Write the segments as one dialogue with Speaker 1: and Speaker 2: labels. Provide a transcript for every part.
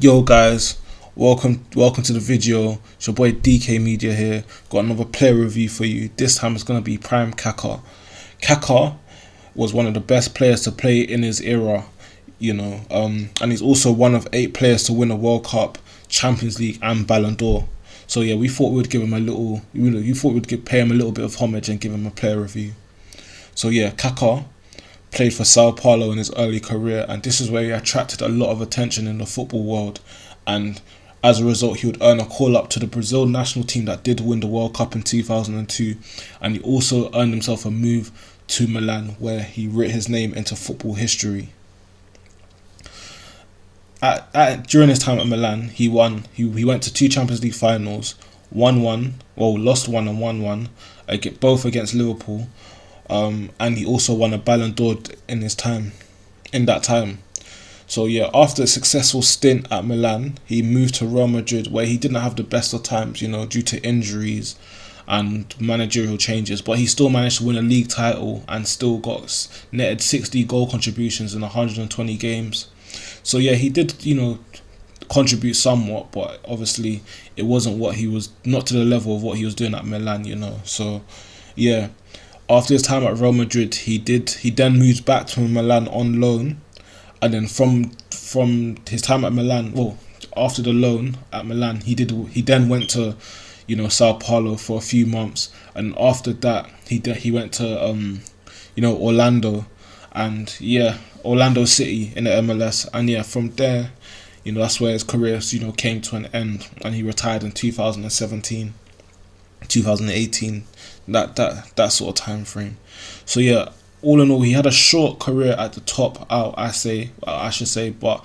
Speaker 1: Yo guys, welcome to the video. It's your boy DK Media here. Got another player review for you. This time it's gonna be Prime Kaka. Kaka was one of the best players to play in his era, and he's also one of 8 players to win a World Cup, Champions League, and Ballon d'Or. So yeah, we thought we'd give him a little, pay him a little bit of homage and give him a player review. So yeah, Kaka played for Sao Paulo in his early career, and this is where he attracted a lot of attention in the football world, and as a result he would earn a call up to the Brazil national team that did win the World Cup in 2002, and he also earned himself a move to Milan where he writ his name into football history. During his time at Milan, he went to 2 Champions League finals, lost one and won one, both against Liverpool. And he also won a Ballon d'Or in that time. So yeah, after a successful stint at Milan, he moved to Real Madrid, where he didn't have the best of times, due to injuries and managerial changes. But he still managed to win a league title and still got netted 60 goal contributions in 120 games. So yeah, he did, contribute somewhat, but obviously it wasn't not to the level of what he was doing at Milan, So yeah. After his time at Real Madrid, he then moved back to Milan on loan, and then from his time at Milan, after the loan at Milan, he then went to, Sao Paulo for a few months, and after that he went to Orlando, and yeah, Orlando City in the MLS, and yeah, from there, that's where his career came to an end, and he retired in 2017. 2018, that sort of time frame. So yeah, all in all, he had a short career at the top. I should say, but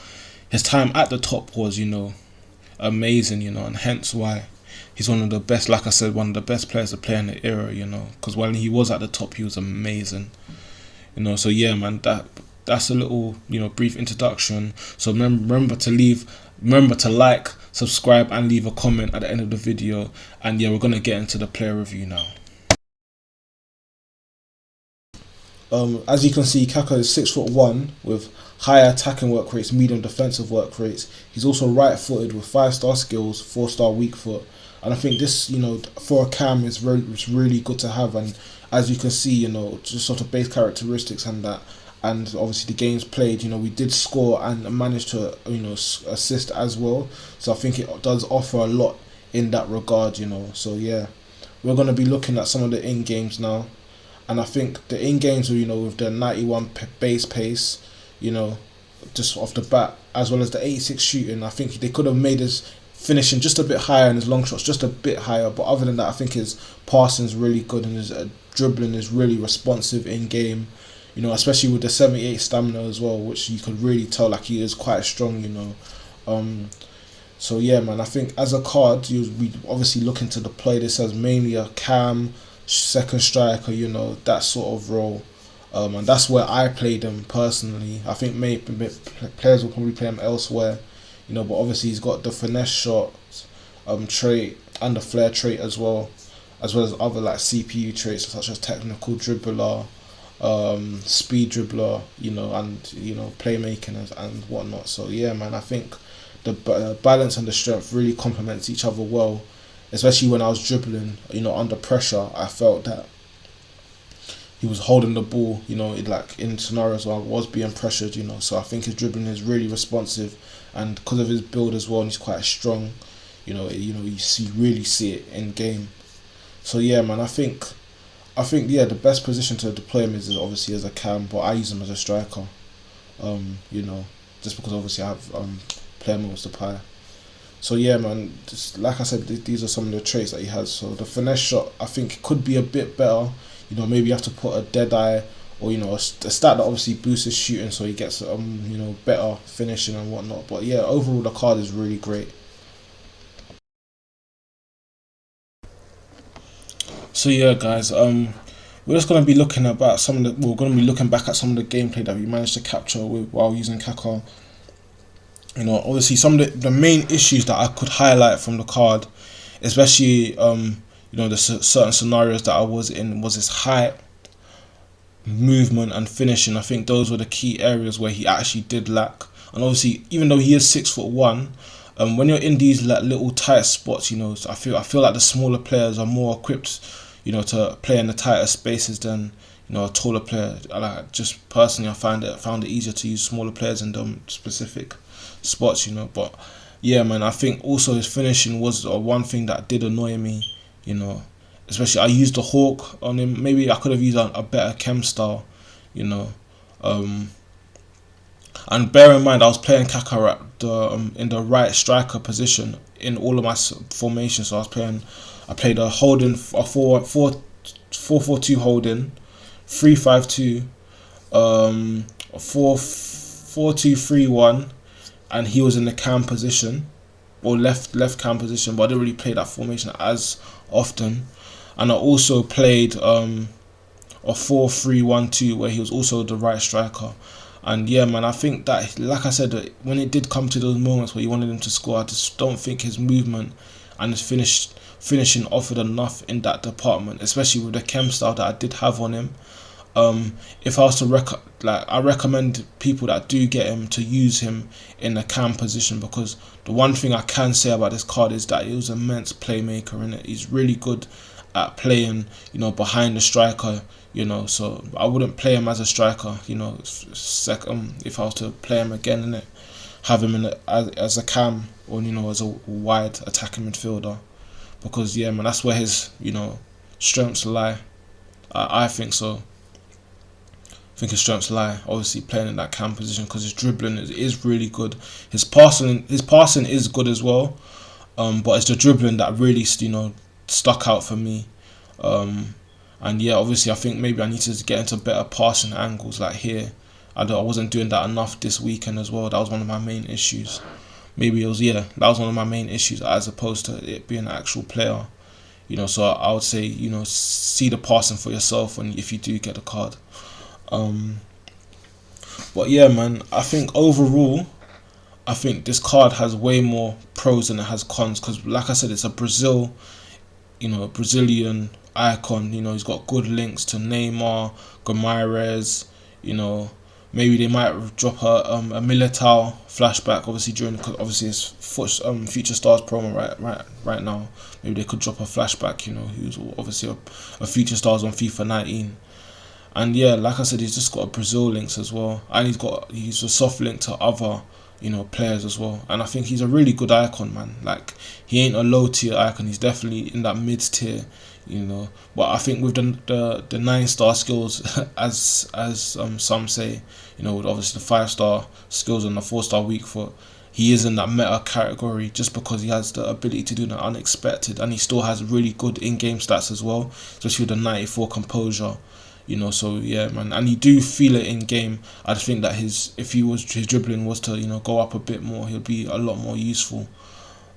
Speaker 1: his time at the top was amazing, and hence why he's one of the best. Like I said, one of the best players to play in the era, because when he was at the top, he was amazing, So yeah, man, that's a little brief introduction. So remember to like, subscribe, and leave a comment at the end of the video. And yeah, we're gonna get into the player review now. As you can see, Kaka is 6'1" with high attacking work rates, medium defensive work rates. He's also right-footed with 5-star skills, 4-star weak foot. And I think this, for a cam, is really good to have. And as you can see, just sort of base characteristics and that. And obviously the games played, we did score and managed to, assist as well. So I think it does offer a lot in that regard, So yeah, we're going to be looking at some of the in-games now. And I think the in-games, with the 91 base pace, just off the bat, as well as the 86 shooting, I think they could have made his finishing just a bit higher and his long shots just a bit higher. But other than that, I think his passing is really good and his dribbling is really responsive in-game. Especially with the 78 stamina as well, which you could really tell like he is quite strong, So yeah, man, I think as a card, we obviously looking to deploy this as mainly a cam, second striker, that sort of role. And that's where I played him personally. I think maybe players will probably play him elsewhere, but obviously he's got the finesse shot trait and the flair trait as well as other like CPU traits such as technical dribbler, speed dribbler, and playmaking and whatnot. So yeah, man, I think the balance and the strength really complements each other well, especially when I was dribbling. Under pressure, I felt that he was holding the ball. Like in scenarios where I was being pressured. So I think his dribbling is really responsive, and because of his build as well, and he's quite strong. You really see it in game. So yeah, man, I think yeah, the best position to deploy him is obviously as a cam, but I use him as a striker. Just because obviously I have player moves to play. So yeah, man, just like I said, these are some of the traits that he has. So the finesse shot, I think, could be a bit better. Maybe you have to put a dead eye or a stat that obviously boosts his shooting, so he gets better finishing and whatnot. But yeah, overall the card is really great. So yeah, guys, we're just gonna be looking about we're gonna be looking back at some of the gameplay that we managed to capture while using Kaka. Obviously some of the main issues that I could highlight from the card, especially the certain scenarios that I was in, was his height, movement, and finishing. I think those were the key areas where he actually did lack. And obviously, even though he is 6'1", when you're in these like little tight spots, you know, so I feel like the smaller players are more equipped, you know, to play in the tighter spaces than, you know, a taller player. Just personally, I found it easier to use smaller players in them specific spots, you know. But yeah, man, I think also his finishing was one thing that did annoy me, you know. Especially I used the hawk on him. Maybe I could have used a better chem style, you know. And bear in mind, I was playing Kaka at in the right striker position in all of my formations. So I played a holding, a 4-4-2 holding, 3-5-2, a 4-4-2-3-1, and he was in the cam position, or left cam position. But I didn't really play that formation as often. And I also played a 4-3-1-2 where he was also the right striker. And yeah, man, I think that, like I said, when it did come to those moments where you wanted him to score, I just don't think his movement and his finishing offered enough in that department, especially with the chem style that I did have on him. If I was to I recommend people that do get him to use him in the cam position, because the one thing I can say about this card is that he was an immense playmaker in it. He's really good at playing, you know, behind the striker, you know. So I wouldn't play him as a striker, you know. If I was to play him again in it, have him as a cam, or, you know, as a wide attacking midfielder, because yeah, man, that's where his, you know, strengths lie. I think so. I think his strengths lie, obviously, playing in that cam position, because his dribbling is really good. His passing is good as well, but it's the dribbling that really, you know, stuck out for me. And yeah, obviously, I think maybe I need to get into better passing angles, like here. I wasn't doing that enough this weekend as well. That was one of my main issues. That was one of my main issues, as opposed to it being an actual player. You know, so I would say, you know, see the passing for yourself if you do get a card. But yeah, man, I think overall, I think this card has way more pros than it has cons, because like I said, it's a Brazilian icon. You know, he's got good links to Neymar, Gomes. You know, maybe they might drop a Militao flashback. Obviously it's Future Stars promo right now. Maybe they could drop a flashback. You know, who's obviously a Future Stars on FIFA 19. And yeah, like I said, he's just got a Brazil links as well, and he's a soft link to other, you know, players as well. And I think he's a really good icon, man. Like, he ain't a low tier icon. He's definitely in that mid tier, you know. But I think with the 9-star skills, as some say, you know, with obviously the 5-star skills and the 4-star weak foot, he is in that meta category just because he has the ability to do the unexpected, and he still has really good in-game stats as well, especially with the 94 composure. You know, so yeah, man, and you do feel it in game. I think that his dribbling was to, you know, go up a bit more, he'll be a lot more useful.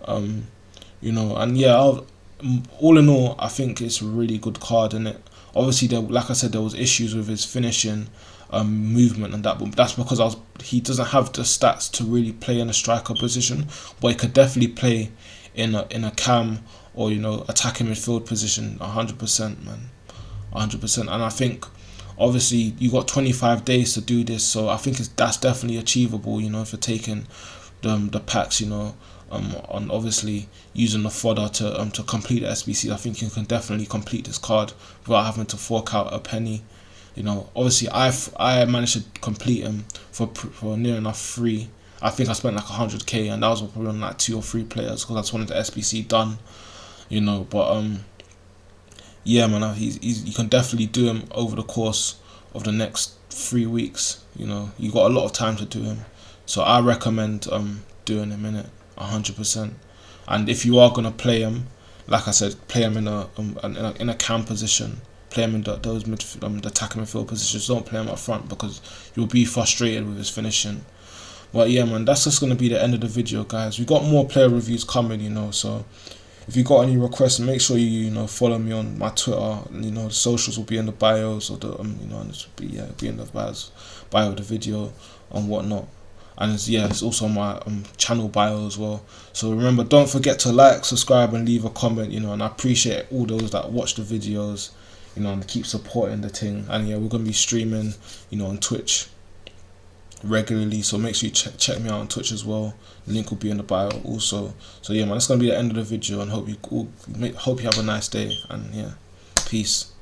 Speaker 1: You know, and yeah, all in all, I think it's a really good card, in it. Obviously, like I said, there was issues with his finishing, movement and that, but that's because he doesn't have the stats to really play in a striker position, but he could definitely play in a cam or, you know, attacking midfield position 100%, man. 100%. And I think obviously you got 25 days to do this, so I think that's definitely achievable, you know, if you're taking the packs, you know, on obviously using the fodder to complete the SBC. I think you can definitely complete this card without having to fork out a penny. You know, obviously I managed to complete him for near enough free. I think I spent like 100k, and that was probably on like 2 or 3 players, because I just wanted the SBC done, you know. But yeah, man, you can definitely do him over the course of the next 3 weeks. You know, you got a lot of time to do him, so I recommend doing him in it 100%. And if you are gonna play him, like I said, play him in a cam position. Play him in the attacking midfield positions. Don't play him up front, because you'll be frustrated with his finishing. But yeah, man, that's just gonna be the end of the video, guys. We got more player reviews coming, you know, so if you got any requests, make sure you know, follow me on my Twitter. You know, the socials will be in the bios, or the you know, and it will be in the bio of the video and whatnot. And it's also on my channel bio as well. So remember, don't forget to like, subscribe, and leave a comment. You know, and I appreciate all those that watch the videos, you know, and keep supporting the thing. And yeah, we're gonna be streaming, you know, on Twitch. regularly. So make sure you check me out on Twitch as well. The link will be in the bio also. So yeah, man, that's gonna be the end of the video, and hope you have a nice day. And yeah, peace.